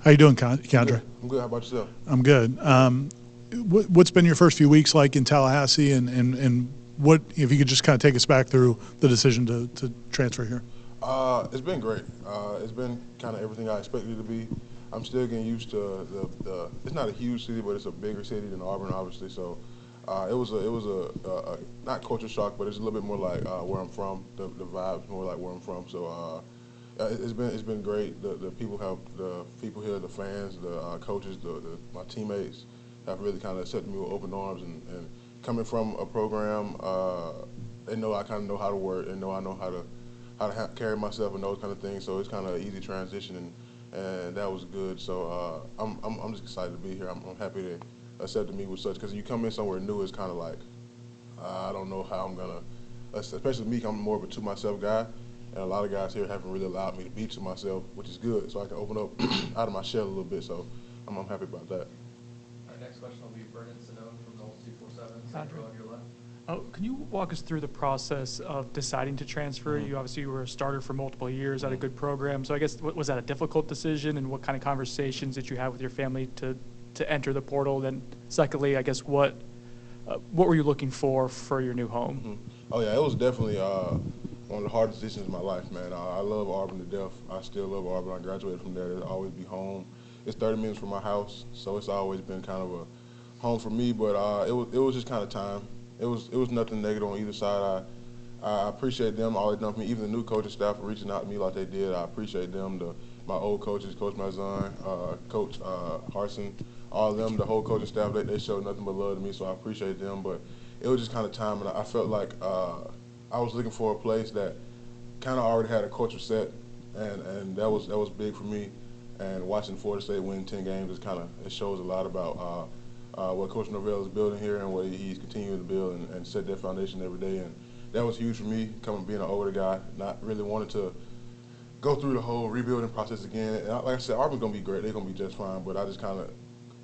How you doing, Keiondre? I'm good. How about yourself? I'm good. What's been your first few weeks like in Tallahassee, and what, if you could just kind of take us back through the decision to transfer here? It's been great. It's been kind of everything I expected it to be. I'm still getting used to it's not a huge city, but it's a bigger city than Auburn, obviously. So it was a not culture shock, but it's a little bit more like where I'm from. The vibe's more like where I'm from. So it's been great. The people here, the fans, the coaches, my teammates have really kind of accepted me with open arms. And coming from a program, they know I kind of know how to work. They know I know how to carry myself and those kind of things. So it's kind of an easy transition, and that was good. So I'm just excited to be here. I'm happy they accepted me with such, because you come in somewhere new, it's kind of like I don't know how I'm gonna. Especially me, I'm more of a to myself guy. And a lot of guys here haven't really allowed me to be to myself, which is good, so I can open up out of my shell a little bit. So I'm happy about that. Our next question will be Seminoles from Noles 247. Sandra, on your left. Can you walk us through the process of deciding to transfer? Mm-hmm. You obviously were a starter for multiple years at a good program. So I guess, was that a difficult decision, and what kind of conversations did you have with your family to enter the portal? Then secondly, I guess, what were you looking for your new home? Mm-hmm. Oh yeah, it was definitely one of the hardest decisions in my life, man. I love Auburn to death. I still love Auburn. I graduated from there. It'll always be home. It's 30 minutes from my house, so it's always been kind of a home for me. But it was just kind of time. It was nothing negative on either side. I appreciate them, all they've done for me. Even the new coaching staff for reaching out to me like they did. I appreciate them. My old coaches, Coach Mazan, Coach Harson, all of them, the whole coaching staff, they showed nothing but love to me, so I appreciate them. But it was just kind of time, and I felt like I was looking for a place that kind of already had a culture set, and that was big for me. And watching Florida State win 10 games it shows a lot about what Coach Norvell is building here and what he's continuing to build and set that foundation every day. And that was huge for me, being an older guy, not really wanting to go through the whole rebuilding process again. And like I said, Auburn's gonna be great; they're gonna be just fine. But I just kind of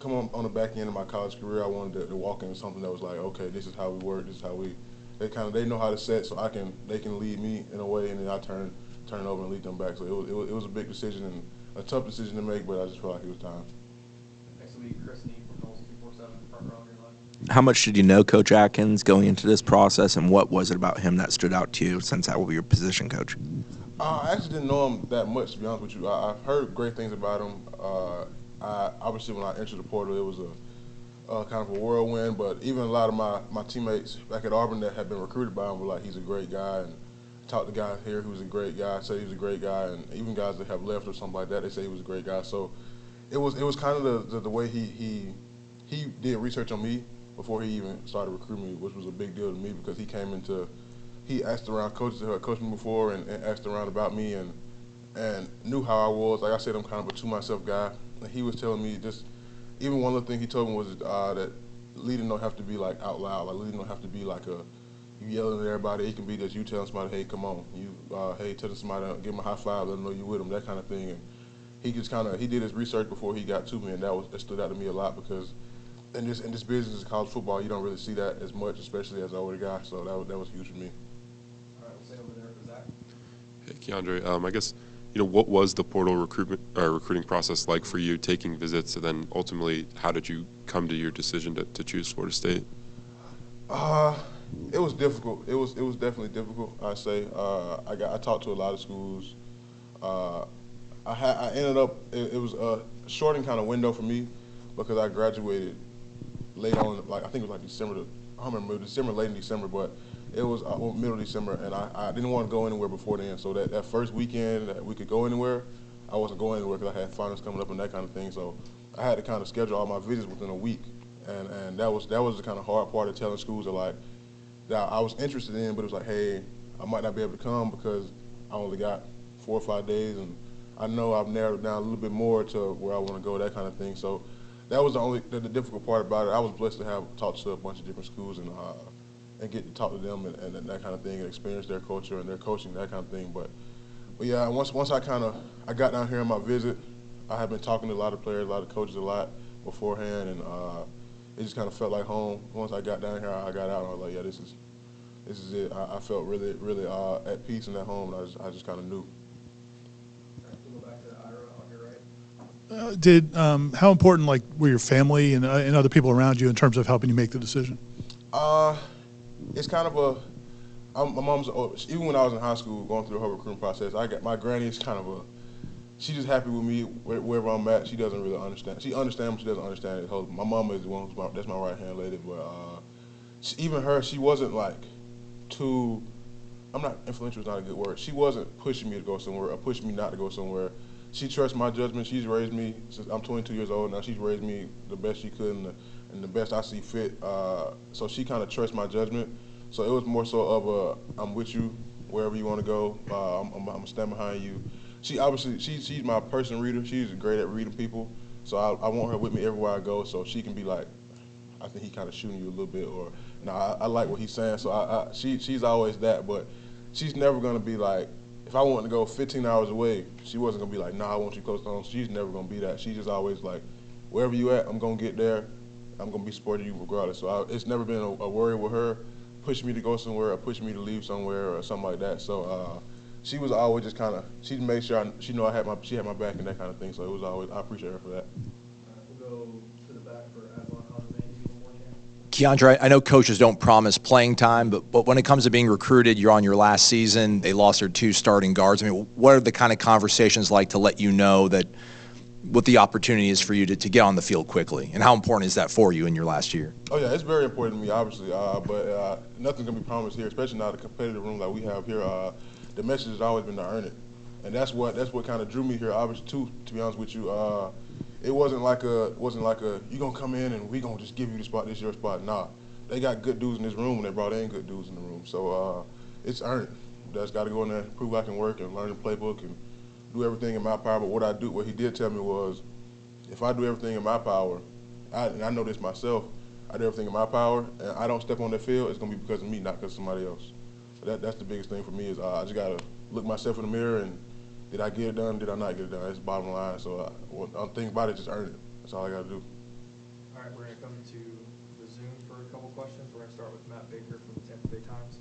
come on the back end of my college career. I wanted to walk into something that was like, okay, this is how we work. This is how we. They know how to set, so they can lead me in a way, and then I turn it over and lead them back. So it was a big decision and a tough decision to make, but I just felt like it was time. Next will be Chris Nee from Noles 247, front row on your left. How much did you know Coach Atkins going into this process, and what was it about him that stood out to you, since that will be your position coach? I actually didn't know him that much, to be honest with you. I've heard great things about him. Obviously, when I entered the portal, it was a kind of a whirlwind, but even a lot of my teammates back at Auburn that had been recruited by him were like, he's a great guy, and talked to guys here who's a great guy, said he was a great guy, and even guys that have left or something like that, they say he was a great guy. So it was kind of the way he did research on me before he even started recruiting me, which was a big deal to me, because he asked around coaches who had coached me before and asked around about me and knew how I was. Like I said, I'm kind of a to myself guy, and he was telling me just. Even one of the things he told me was that leading don't have to be like out loud. Like leading don't have to be like you yelling at everybody. It can be that you telling somebody, hey, come on. Hey, telling somebody, give them a high five, let them know you with them, that kind of thing. And he just he did his research before he got to me, and that stood out to me a lot, because in this business of college football, you don't really see that as much, especially as an older guy. So that was huge for me. All right, we'll stay over there for Zach. Hey, Keiondre, I guess, what was the portal recruiting process like for you, taking visits, and then ultimately, how did you come to your decision to choose Florida State? It was difficult. It was definitely difficult. I say I talked to a lot of schools. I ended up it was a shorting kind of window for me, because I graduated late on, like I think it was like December. I don't remember, late in December, but it was middle of December, and I didn't want to go anywhere before then. So that first weekend that we could go anywhere, I wasn't going anywhere because I had finals coming up and that kind of thing. So I had to kind of schedule all my visits within a week, and that was the kind of hard part of telling schools that I was interested in, but it was like, hey, I might not be able to come because I only got 4 or 5 days, and I know I've narrowed it down a little bit more to where I want to go, that kind of thing. So that was the difficult part about it. I was blessed to have talked to a bunch of different schools and get to talk to them and that kind of thing, and experience their culture and their coaching, that kind of thing. But yeah, once I got down here on my visit, I had been talking to a lot of players, a lot of coaches a lot beforehand, and it just kind of felt like home. Once I got down here, I got out, and I was like, yeah, this is it. I felt really, really at peace and at home, and I just kind of knew. All right, we'll go back to Ira on your right. How important were your family and other people around you in terms of helping you make the decision? It's kind of my mom's, even when I was in high school going through the whole recruiting process, my granny is kind of she's just happy with me wherever I'm at. She doesn't really understand. She understands, but she doesn't understand it. My mama is the one that's my right-hand lady, but even her, she wasn't too, I'm not, influential is not a good word. She wasn't pushing me to go somewhere or pushing me not to go somewhere. She trusts my judgment. She's raised me since I'm 22 years old now. She's raised me the best she could and the best I see fit. So she kind of trusts my judgment. So it was more so of I'm with you wherever you want to go. I'm gonna stand behind you. She obviously she's my person reader. She's great at reading people. So I want her with me everywhere I go. So she can be like, I think he kind of shooting you a little bit, or no, I like what he's saying. So she's always that, but she's never gonna be like, if I wanted to go 15 hours away, she wasn't gonna be like, nah, I want you close to home. She's never gonna be that. She's just always like, wherever you at, I'm gonna get there. I'm gonna be supporting you regardless. So it's never been a worry with her pushing me to go somewhere or pushing me to leave somewhere or something like that. So she was always just kind of, she made sure she knew she had my back and that kind of thing. So it was always, I appreciate her for that. We'll go to the back for Adlon Convermany from Warchant. Keiondre, I know coaches don't promise playing time, but when it comes to being recruited, you're on your last season. They lost their 2 starting guards. I mean, what are the kind of conversations like to let you know that what the opportunity is for you to get on the field quickly? And how important is that for you in your last year? Oh, yeah, it's very important to me, obviously. But nothing's going to be promised here, especially not a competitive room like we have here. The message has always been to earn it. And that's what kind of drew me here, obviously, too, to be honest with you. It wasn't like a you're going to come in and we're going to just give you the spot, this is your spot. Nah, they got good dudes in this room and they brought in good dudes in the room. So it's earned. Just got to go in there and prove I can work and learn the playbook and do everything in my power. But what he did tell me was, if I do everything in my power, and I know this myself, I do everything in my power, and I don't step on the field, it's going to be because of me, not because of somebody else. So that's the biggest thing for me is I just got to look myself in the mirror and did I get it done, did I not get it done? That's the bottom line. So I'm thinking about it, just earn it. That's all I got to do. All right, we're going to come to the Zoom for a couple questions. We're going to start with Matt Baker from the Tampa Bay Times.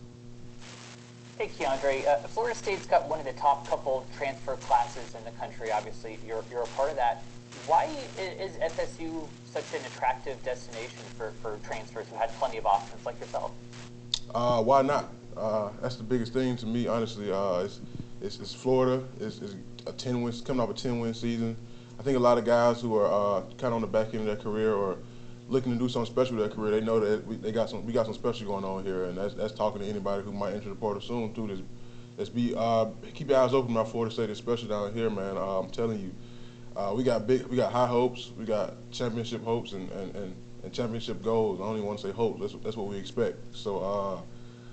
Hey, Keiondre, Florida State's got one of the top couple transfer classes in the country. Obviously, you're a part of that. Why is FSU such an attractive destination for transfers who had plenty of options like yourself? Why not? That's the biggest thing to me, honestly. It's Florida. It's a 10-win, coming off a 10-win season. I think a lot of guys who are kind of on the back end of their career or looking to do something special with their career, they know that we got some special going on here, and that's talking to anybody who might enter the portal soon too. Keep your eyes open about Florida State, especially down here, man. I'm telling you, we got high hopes, we got championship hopes and championship goals. I don't even want to say hopes. That's what we expect. So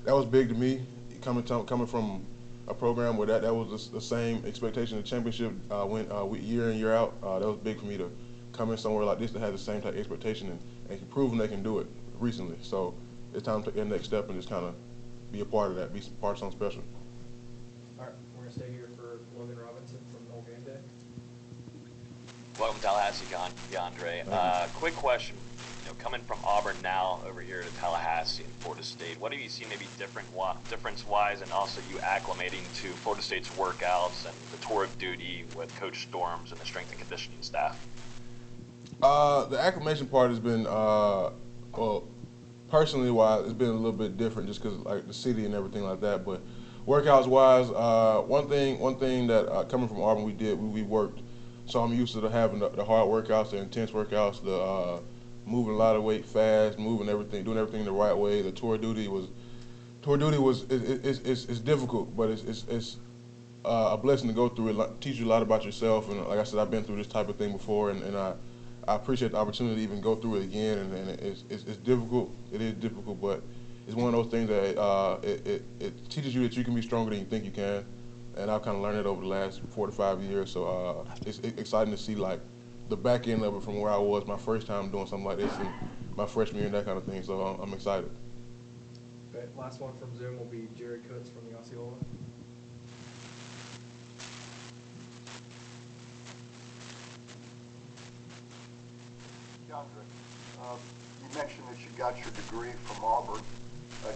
that was big to me, coming from a program where that was the same expectation. The championship went year in, year out. That was big for me to come in somewhere like this that has the same type of expectation and proven they can do it recently. So it's time to take that next step and just kind of be a part of that, be part of something special. All right, we're going to stay here for Logan Robinson from Noles Game Day. Welcome to Tallahassee, Keiondre. Quick question. Coming from Auburn now over here to Tallahassee and Florida State, what have you seen maybe difference-wise, and also you acclimating to Florida State's workouts and the tour of duty with Coach Storms and the strength and conditioning staff? The acclimation part has been, well, personally wise, it's been a little bit different just because like the city and everything like that. But workouts wise, one thing that coming from Auburn we worked. So I'm used to having the hard workouts, the intense workouts, the moving a lot of weight fast, doing everything the right way. The tour duty is difficult, but it's a blessing to go through it. Teach you a lot about yourself, and like I said, I've been through this type of thing before, and I appreciate the opportunity to even go through it again. And it's difficult. It is difficult, but it's one of those things that it teaches you that you can be stronger than you think you can. And I've kind of learned it over the last 4 to 5 years. So it's exciting to see like the back end of it from where I was my first time doing something like this and my freshman year and that kind of thing. So I'm excited. Okay, last one from Zoom will be Jared Kutz from the Osceola. Keiondre, you mentioned that you got your degree from Auburn.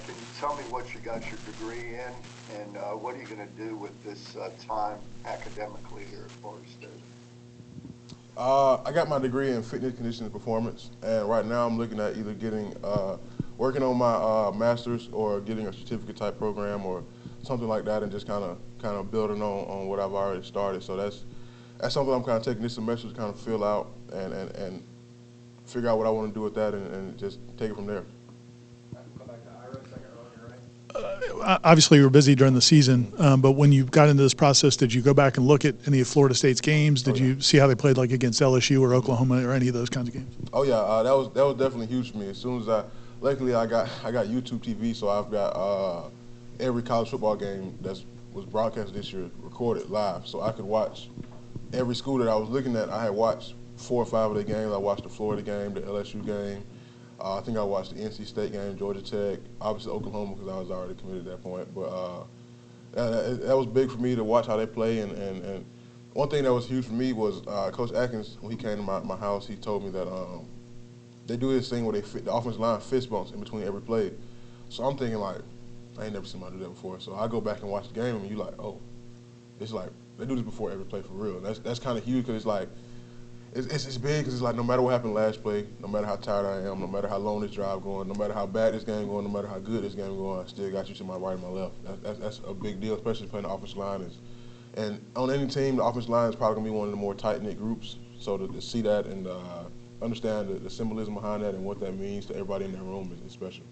Can you tell me what you got your degree in, and what are you going to do with this time academically here at Florida State? I got my degree in fitness, conditioning, and performance, and right now I'm looking at either getting, working on my master's or getting a certificate type program or something like that, and just kind of building on what I've already started. So that's something I'm kind of taking this semester to kind of fill out and figure out what I want to do with that, and just take it from there. Come back to Ira, second row on your right. Obviously, you were busy during the season, but when you got into this process, did you go back and look at any of Florida State's games? Did you see how they played, like against LSU or Oklahoma or any of those kinds of games? Oh yeah, that was definitely huge for me. As soon as luckily I got YouTube TV, so I've got every college football game that was broadcast this year recorded live, so I could watch every school that I was looking at. I had watched 4 or 5 of the games. I watched the Florida game, the LSU game. I think I watched the NC State game, Georgia Tech, obviously Oklahoma because I was already committed at that point. But that was big for me to watch how they play. And one thing that was huge for me was Coach Atkins, when he came to my house, he told me that they do this thing where the offensive line fist bumps in between every play. So I'm thinking, like, I ain't never seen somebody do that before. So I go back and watch the game, and you're like, oh, it's like they do this before every play for real. And that's kind of huge because it's like, it's big because it's like no matter what happened last play, no matter how tired I am, no matter how long this drive going, no matter how bad this game going, no matter how good this game going, I still got you to my right and my left. That's a big deal, especially playing the offensive line. And on any team, the offensive line is probably going to be one of the more tight-knit groups. So to see that and understand the symbolism behind that and what that means to everybody in that room is special.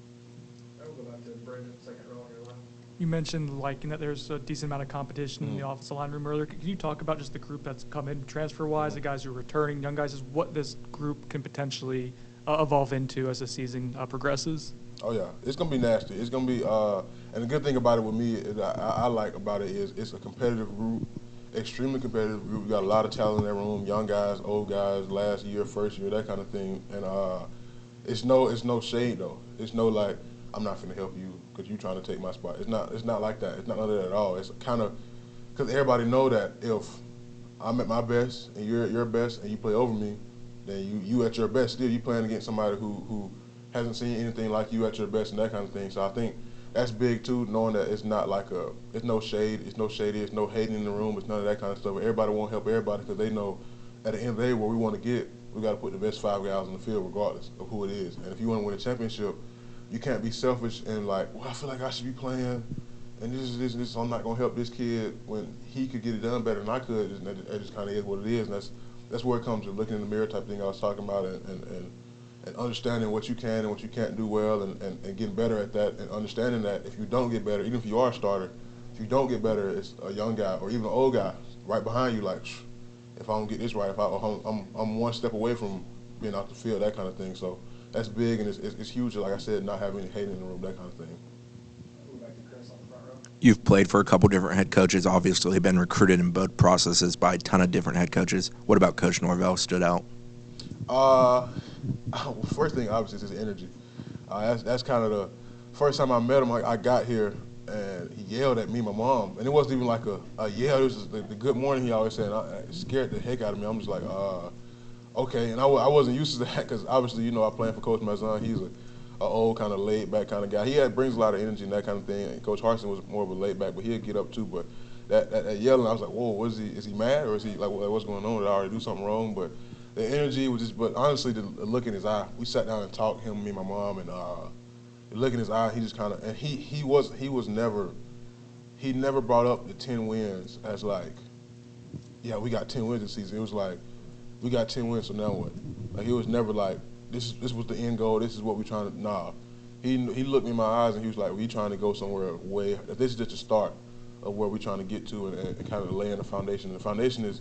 We'll go back to Brendan, second row on your left. You mentioned liking that there's a decent amount of competition in the offensive line room earlier. Can you talk about just the group that's come in transfer-wise, the guys who are returning, young guys, is what this group can potentially evolve into as the season progresses? Oh yeah, it's gonna be nasty. It's gonna be, and the good thing about it with me is I like about it is it's a competitive group, extremely competitive group. We got a lot of talent in that room, young guys, old guys, last year, first year, that kind of thing. And it's no shade though. It's no like I'm not finna help you because you're trying to take my spot. It's not like that. It's not none of that at all. It's kind of because everybody know that if I'm at my best and you're at your best and you play over me, then you at your best still. You playing against somebody who hasn't seen anything like you at your best and that kind of thing. So I think that's big too, knowing that it's not like it's no shade, it's no shady, it's no hating in the room, it's none of that kind of stuff. Everybody won't help everybody because they know at the end of the day where we want to get, we got to put the best 5 guys on the field regardless of who it is. And if you want to win a championship, you can't be selfish and like, well, I feel like I should be playing, and this, so I'm not gonna help this kid when he could get it done better than I could. And that just kind of is what it is, and that's where it comes to looking in the mirror type thing I was talking about, and understanding what you can and what you can't do well, and getting better at that, and understanding that if you don't get better, even if you are a starter, if you don't get better, it's a young guy or even an old guy right behind you. Like, if I don't get this right, if I'm one step away from being off the field, that kind of thing. So that's big, and it's huge. Like I said, not having any hate in the room, that kind of thing. We'll go back to Chris on the front row. You've played for a couple different head coaches, obviously been recruited in both processes by a ton of different head coaches. What about Coach Norvell stood out? First thing, obviously, is his energy. That's kind of the first time I met him. I got here, and he yelled at me, my mom, and it wasn't even like a yell. It was just the good morning he always said. It scared the heck out of me. I'm just like, okay. And I wasn't used to that because obviously, you know, I playing for Coach Mazan. He's a old kind of laid back kind of guy. He brings a lot of energy and that kind of thing. And Coach Harsin was more of a laid back, but he'd get up too. But that yelling, I was like, whoa, is he mad or is he like what's going on? Did I already do something wrong? But the energy was just, but honestly, the look in his eye. We sat down and talked, him, me, my mom, and the look in his eye. He just kind of, and he never brought up the 10 wins as like, yeah, we got 10 wins this season. It was like, we got 10 wins, so now what? Like, he was never like, this was the end goal. This is what we're trying to. Nah, he looked me in my eyes and he was like, we trying to go somewhere way. This is just the start of where we're trying to get to, and kind of laying the foundation. And the foundation is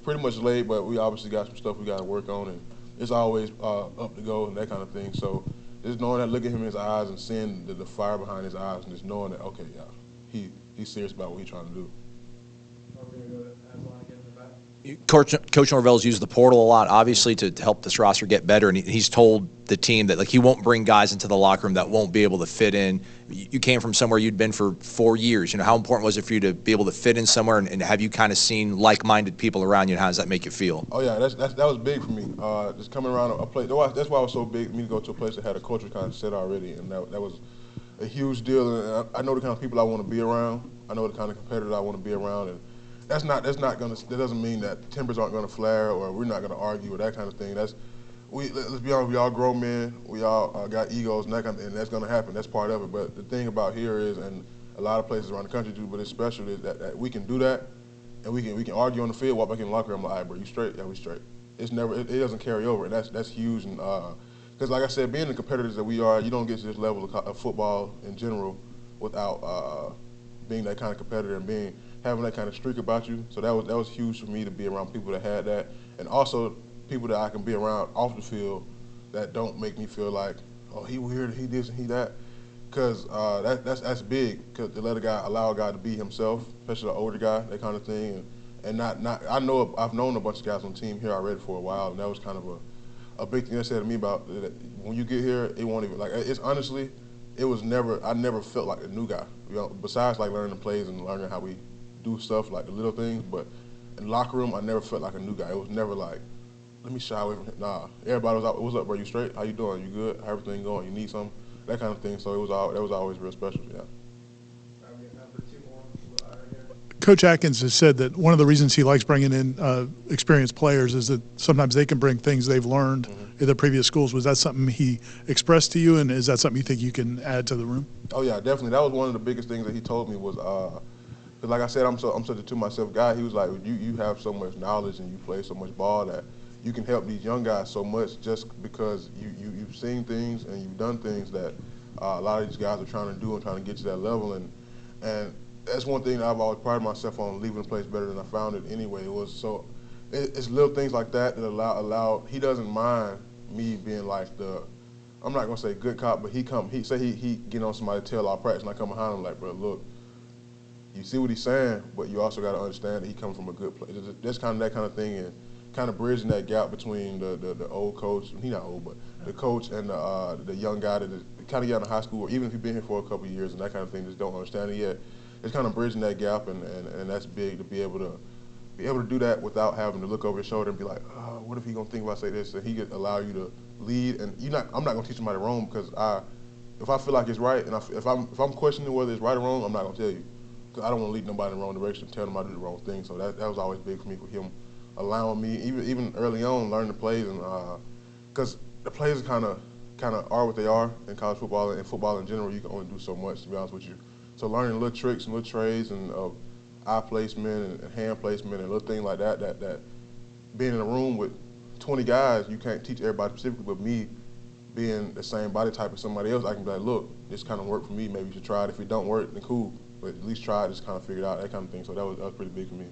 pretty much laid, but we obviously got some stuff we got to work on, and it's always up to go and that kind of thing. So just knowing that, looking at him in his eyes and seeing the fire behind his eyes, and just knowing that, okay, yeah, he's serious about what he's trying to do. We're going to go to Aslan again in the back. Coach Norvell's used the portal a lot, obviously, to help this roster get better, and he's told the team that like he won't bring guys into the locker room that won't be able to fit in. You came from somewhere you'd been for 4 years. You know, how important was it for you to be able to fit in somewhere, and have you kind of seen like-minded people around you, and how does that make you feel? Oh yeah, that was big for me. Just coming around a place. That's why it was so big for me to go to a place that had a culture kind of set already, and that was a huge deal. And I know the kind of people I want to be around. I know the kind of competitors I want to be around, and that doesn't mean that tempers aren't gonna flare or we're not gonna argue or that kind of thing. Let's be honest, we all grown men, we all got egos and and that's gonna happen. That's part of it. But the thing about here is, and a lot of places around the country do, but it's special is that we can do that, and we can argue on the field, walk back in the locker room, like, all right, bro, you straight? Yeah, we straight. It doesn't carry over, and that's huge. And because like I said, being the competitors that we are, you don't get to this level of football in general without being that kind of competitor and having that kind of streak about you. So that was huge for me to be around people that had that, and also people that I can be around off the field that don't make me feel like, oh, he weird, he this and he that. Because that's big. Because to allow a guy to be himself, especially an older guy, that kind of thing, and I've known a bunch of guys on the team here already for a while, and that was kind of a big thing they said to me about when you get here, it won't even I never felt like a new guy. You know, besides like learning the plays and learning how we do stuff like the little things, but in the locker room, I never felt like a new guy. It was never like, let me shy away from him. Nah, everybody was out. What's up, bro? You straight? How you doing? You good? How everything going? You need something? That kind of thing. So that was always real special. Yeah. We have time for 2 more. Right here. Coach Atkins has said that one of the reasons he likes bringing in experienced players is that sometimes they can bring things they've learned in their previous schools. Was that something he expressed to you, and is that something you think you can add to the room? Oh yeah, definitely. That was one of the biggest things that he told me was, because like I said, I'm such a to myself guy. He was like, you have so much knowledge and you play so much ball that you can help these young guys so much just because you've seen things and you've done things that a lot of these guys are trying to do and trying to get to that level. And that's one thing that I've always prided myself on, leaving the place better than I found it anyway. It's little things like that allow he doesn't mind me being like I'm not gonna say good cop, but he get on somebody's tail all practice, and I come behind him like, bro, look, you see what he's saying, but you also got to understand that he comes from a good place. That's kind of that kind of thing, and kind of bridging that gap between the old coach, he's not old, but the coach and the young guy that kind of got in high school, or even if you've been here for a couple of years and that kind of thing, just don't understand it yet. It's kind of bridging that gap, and that's big to be able to do that without having to look over his shoulder and be like, oh, what if he gonna think if I say this? And he could allow you to lead, and I'm not gonna teach somebody wrong, because if I feel like it's right, and if I'm questioning whether it's right or wrong, I'm not gonna tell you, because I don't want to lead nobody in the wrong direction and tell them I do the wrong thing. So that was always big for me, with him allowing me, even early on, learning the plays, and because the plays kind of are what they are in college football, and football in general. You can only do so much, to be honest with you. So learning little tricks and little trades and eye placement and hand placement and little things like that being in a room with 20 guys, you can't teach everybody specifically, but me being the same body type as somebody else, I can be like, look, this kind of worked for me, maybe you should try it. If it don't work, then cool, but at least try it, just kind of figure it out, that kind of thing. So that was pretty big for me.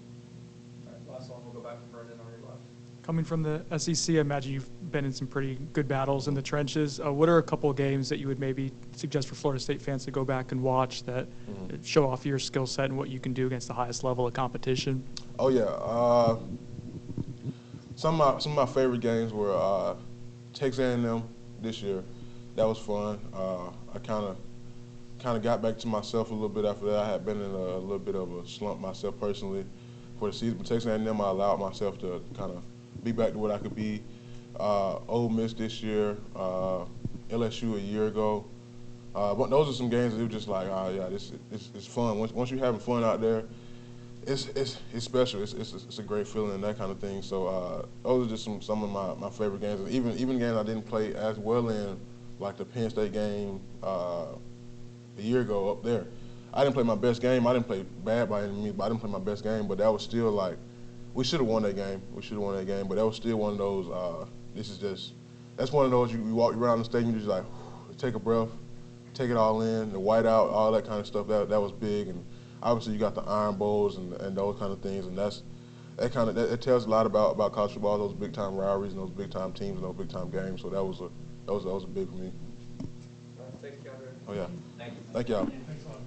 All right, last one, we'll go back to Brendan on your left. Coming from the SEC, I imagine you've been in some pretty good battles in the trenches. What are a couple of games that you would maybe suggest for Florida State fans to go back and watch that show off your skill set and what you can do against the highest level of competition? Oh yeah, some of my favorite games were Texas A&M this year. That was fun. I kind of got back to myself a little bit after that. I had been in a little bit of a slump myself personally for the season. But Texas A&M, I allowed myself to kind of be back to what I could be. Ole Miss this year, LSU a year ago. But those are some games that it was just like, yeah, it's fun. Once you're having fun out there, it's special. It's a great feeling and that kind of thing. So those are just some of my favorite games. And even games I didn't play as well in, like the Penn State game a year ago up there. I didn't play my best game. I didn't play bad by any means, but I didn't play my best game. But that was still like, we should have won that game. But that was still one of those. That's one of those you walk around the stadium, you just like take a breath, take it all in, the whiteout, all that kind of stuff. That was big. And obviously you got the Iron Bowls and those kind of things, and that tells a lot about college football, those big time rivalries and those big time teams and those big time games. So that was a big for me. Thanks, Keiondre. Oh yeah. Thank you. Thank y'all. Thanks a lot.